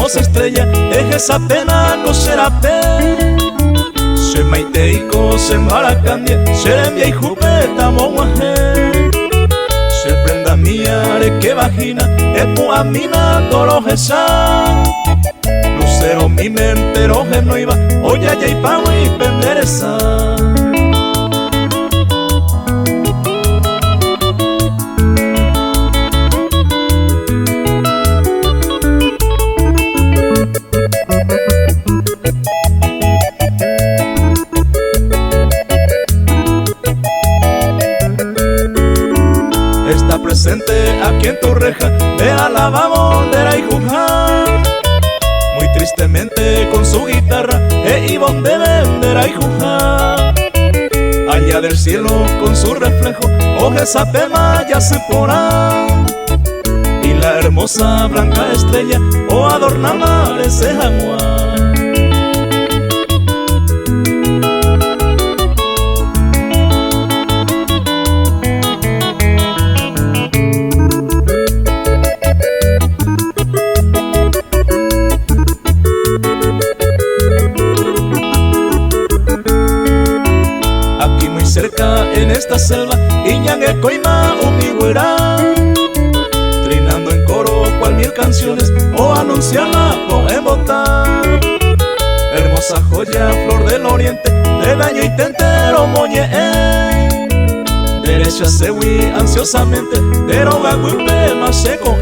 hermosa estrella, es esa pena no será pe. Se maiteiko, se maracandie, se envía y jupeta monguaje. Se prenda mía, de que vagina, es muamina, dolojesa. Lucero mi mente, roje no iba, oya ya y pago y penderesa. Está presente aquí en tu reja, vea la babondera y juzgar. Muy tristemente con su guitarra, Ivonne de vendera y juzgar. Allá del cielo con su reflejo, oje esa pema ya se porá. Y la hermosa blanca estrella, o adornada ese jaguar. Cerca en esta selva, Iñangue Coima Umigüera, trinando en coro cual mil canciones, o anunciarla con embotar. Hermosa joya, flor del oriente, de daño y tentero moñe. Derecha se ansiosamente, pero gagüipe más seco